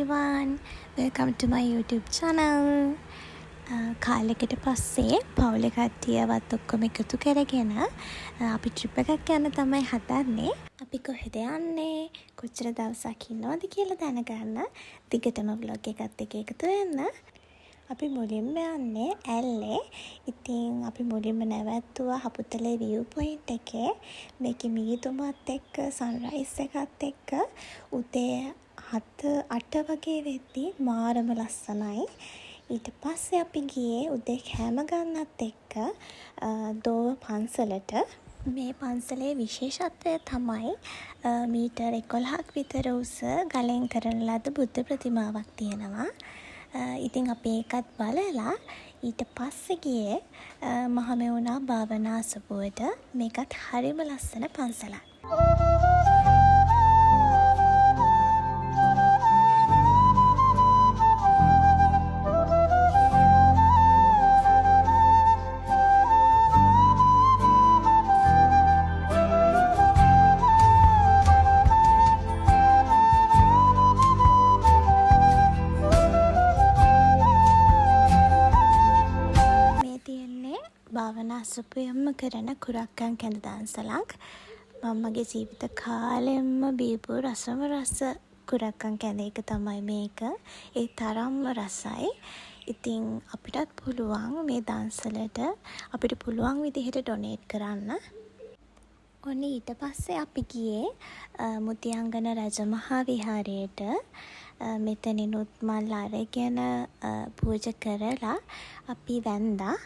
everyone, welcome to my YouTube channel. කාලෙකට පස්සේ පවුලේ කට්ටියවත් ඔක්කොම එකතු කරගෙන අපි ට්‍රිප් එකක් යන්න තමයි හදන්නේ. අපි කොහෙද යන්නේ? කොච්චර දවසක් ඉන්නවද කියලා දැනගන්න දිගටම vlog එකත් එක්ක එකතු වෙන්න. අපි මුලින්ම යන්නේ ඇල්ලේ. ඉතින් අපි මුලින්ම නැවැත්තුවා හපුතලේ view point එකේ. මේකේ මීදුමත් එක්ක sunrise එකත් එක්ක උදේ 7-8 වගේ වෙද්දී මාරම ලස්සනයි. ඊට පස්සේ අපි ගියේ උදේ කෑම ගන්නත් එක්ක දෝව පන්සලට. මේ පන්සලේ විශේෂත්වය තමයි මීටර් 11ක් විතර උස ගලෙන් කරන ලද බුද්ධ ප්‍රතිමාවක් තියෙනවා. ඉතින් අපි ඒකත් බලලා ඊට පස්සේ ගියේ මහමෙවුනා භාවනා අසපුවට. මේකත් හරිම ලස්සන පන්සලක්. භාවනා අසපුවම කරන කුරක්කන් කැඳ දන්සලක්. මම්මගේ ජීවිත කාලෙම බීපු රසම රස කුරක්කන් කැඳ එක තමයි මේක. ඒ තරම්ම රසයි. ඉතින් අපිටත් පුළුවන් මේ දන්සලට අපිට පුළුවන් විදිහට ඩොනේට් කරන්න. ඔන්න ඊට පස්සේ අපි ගියේ මුතියංගන රජමහා විහාරයට. මෙතනිනුත් මල් අරගෙන පූජා කරලා අපි වැන්දා.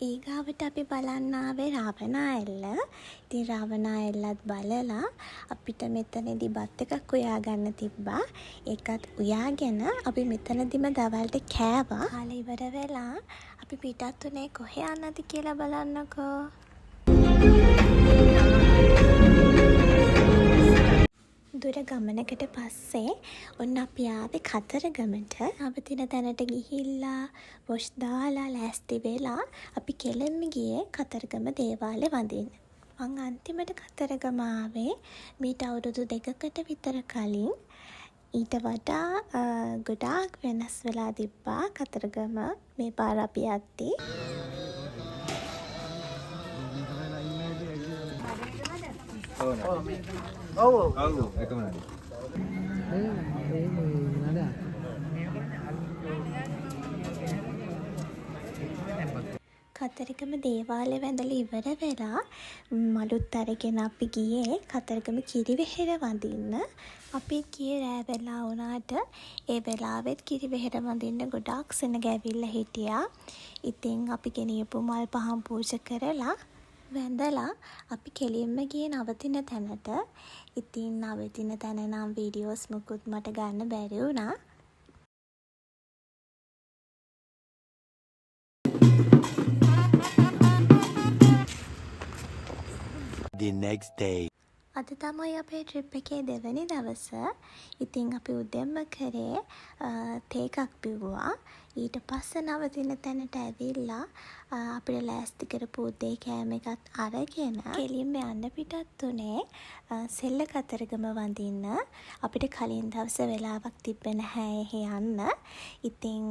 ඊගාවට අපි බලන්න ආවේ රාවණා ඇල්ල. ඉතින් රාවණා ඇල්ලත් බලලා අපිට මෙතනදී බත් එකක් උයා ගන්න තිබ්බා. ඒකත් උයාගෙන අපි මෙතනදිම දවල්ට කෑවා. කාලේ ඉවර වෙලා අපි පිටත් උනේ කොහේ යන්නද කියලා බලන්නකෝ. දුර ගමනකට පස්සේ ඔන්න අපි ආවේ කතරගමට. අවතින තැනට ගිහිල්ලා වොෂ් දාලා ලෑස්ති වෙලා අපි කෙළෙම්ම ගියේ කතරගම දේවාලේ වඳින්න. මං අන්තිමට කතරගම ආවේ මීට අවුරුදු 2කට විතර කලින්. ඊට වඩා ගොඩාක් වෙනස් වෙලා තිබ්බා කතරගම මේ පාර අපි යද්දී. එකම නඩි. කතරගම දේවාලේ වැඳලා ඉවර වෙලා මලුත් අරගෙන අපි ගියේ කතරගම කිරිවෙහෙර වඳින්න. අපි ගියේ රෑ වෙලා වුණාට ඒ වෙලාවෙත් කිරිවෙහෙර වඳින්න ගොඩාක් සෙනග ඇවිල්ලා හිටියා. ඉතින් අපි ගෙනියපු මල් පහන් පූජා කරලා වැඳලා අපි කෙලින්ම ගියේ නවතින තැනට. ඉතින් නවතින තැන නම් වීඩියෝස් මුකුත් මට ගන්න බැරි වුණා. The next day. අද තමයි අපේ ට්‍රිප් එකේ දෙවැනි දවස. ඉතින් අපි උදෙන්ම කරේ තේ එකක් බිව්වා. ඊට පස්සේ නවතින තැනට ඇවිල්ලා අපිට ලෑස්ති කරපු උදේ කෑම එකත් අරගෙන කෙලින්ම යන්න පිටත් උනේ සෙල්ල කතරගම වඳින්න. අපිට කලින් දවසේ වෙලාවක් තිබ්බේ නැහැ එහෙ යන්න. ඉතින්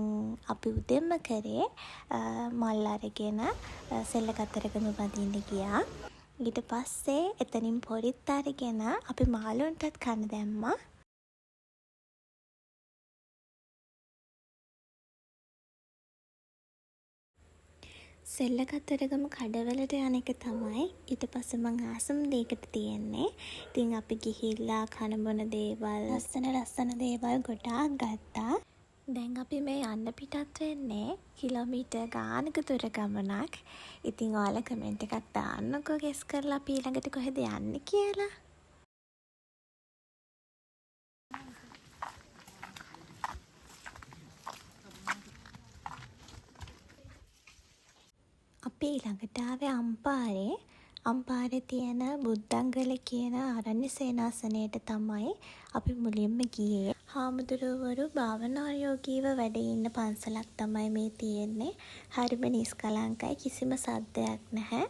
අපි උදෙන්ම කරේ මල් අරගෙන සෙල්ල කතරගම වඳින්න ගියා. ඊට පස්සේ එතනින් පොරිත් අරගෙන අපි මාළුන්ටත් කන්න දැම්මා. සෙල්ල කතරගම කඩවලට යන එක තමයි ඊට පස්සේ මං ආසම දෙයකට තියෙන්නේ. ඉතින් අපි ගිහිල්ලා කන බොන දේවල් ලස්සන දේවල් ගොඩාක් ගත්තා. දැන් අපි මේ යන්න පිටත් වෙන්නේ කිලෝමීටර් ගානක දුර ගමනක්. ඉතින් ඔයාලා කමෙන්ට් එකක් දාන්නකෝ ගෙස් කරලා අපි ඊළඟට කොහෙද යන්නේ කියලා. අපි ඊළඟට ආවේ අම්පාරේ. අම්පාරේ තියෙන බුද්ධංගල කියන ආරණ්‍ය සේනාසනයට තමයි අපි මුලින්ම ගියේ. හාමුදුරුවරු භාවනා යෝගීව වැඩ ඉන්න පන්සලක් තමයි මේ තියෙන්නේ. හරිම නිස්කලංකයි, කිසිම සද්දයක් නැහැ.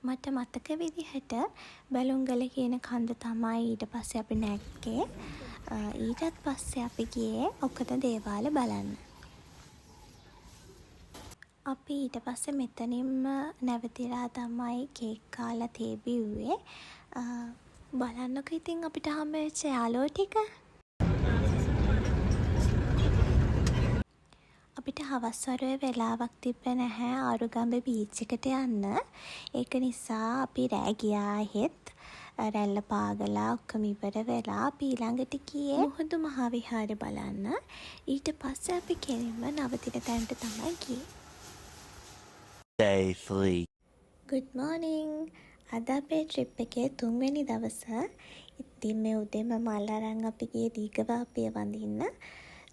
මට මතක විදිහට බැලුම්ගල කියන කන්ද තමයි ඊට පස්සේ අපි නැග්ගේ. ඊටත් පස්සේ අපි ගියේ ඔකත දේවාල බලන්න. අපි ඊට පස්සේ මෙතනින්ම නැවතිලා තමයි කේක් කාලා තේ බිව්වේ. බලන්නකො ඉතින් අපිට හම්බෙච්ච යාළුවෝ ටික. අපිට හවස් වරුවේ වෙලාවක් තිබ්බේ නැහැ ආරුගම්බ බීච් එකට යන්න. ඒක නිසා අපි රෑ ගියා හෙත් රැල්ල පාගලා ඔක්කොම ඉවර වෙලා අපි ඊළඟට ගියේ මුහුදු මහා විහාරය බලන්න. ඊට පස්සේ අපි කෙලින්ම නවතින තැනට තමයි ගියේ. Day 3. Good morning. අද අපේ ට්‍රිප් එකේ 3 වෙනි දවස. ඉතින් මේ උදේම මල් අරන් අපි ගියේ දීඝවාපිය වඳින්න.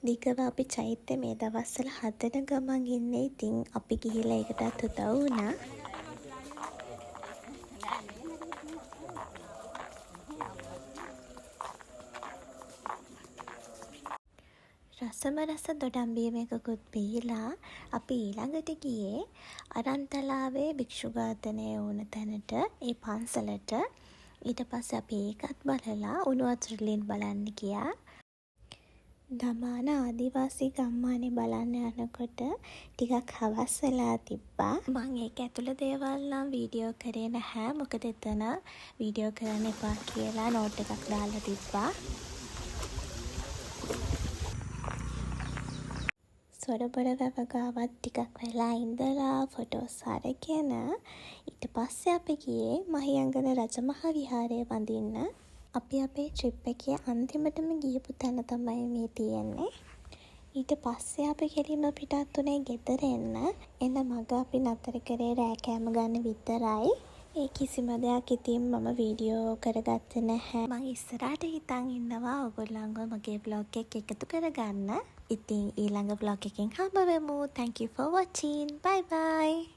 දීඝවාපි චෛත්‍ය මේ දවස්වල හදන ගමන් ඉන්නේ. ඉතින් අපි ගිහිල්ලා ඒකටත් උදව් වුණා. රසම රස දොඩම්බියම එකකුත් බීලා අපි ඊළඟට ගියේ අරන්තලාවේ භික්ෂු ඝාතනය වුණ තැනට, ඒ පන්සලට. ඊට පස්සේ අපි ඒකත් බලලා උණු වතුරලින් බලන්න ගියා. දමාන ආදිවාසී ගම්මානේ බලන්න යනකොට ටිකක් හවස් වෙලා තිබ්බා. මම ඒක ඇතුළේ දේවල් නම් වීඩියෝ කරේ නැහැ. මොකද එතන වීඩියෝ කරන්න එපා කියලා නෝට් එකක් දාලා තිබ්බා. සොරබොර වැව ගාවත් ටිකක් වෙලා ඉඳලා ෆොටෝස් අරගෙන ඊට පස්සේ අපි ගියේ මහියංගන රජමහා විහාරය වඳින්න. අපි අපේ ට්‍රිප් එකේ අන්තිමටම ගියපු තැන තමයි මේ තියෙන්නේ. ඊට පස්සේ අපි කෙලින්ම පිටත් උනේ ගෙදර එන්න. එන මග අපි නතර කරේ රෑ කෑම ගන්න විතරයි. ඒ කිසිම දෙයක් ඉතින් මම වීඩියෝ කරගත්තේ නැහැ. මම ඉස්සරහට හිතන් ඉන්නවා ඔයගොල්ලන්ව මගේ vlog එක එකතු කරගන්න. ඉතින් ඊළඟ vlog එකෙන් හම්බ වෙමු. Thank you for watching. Bye bye.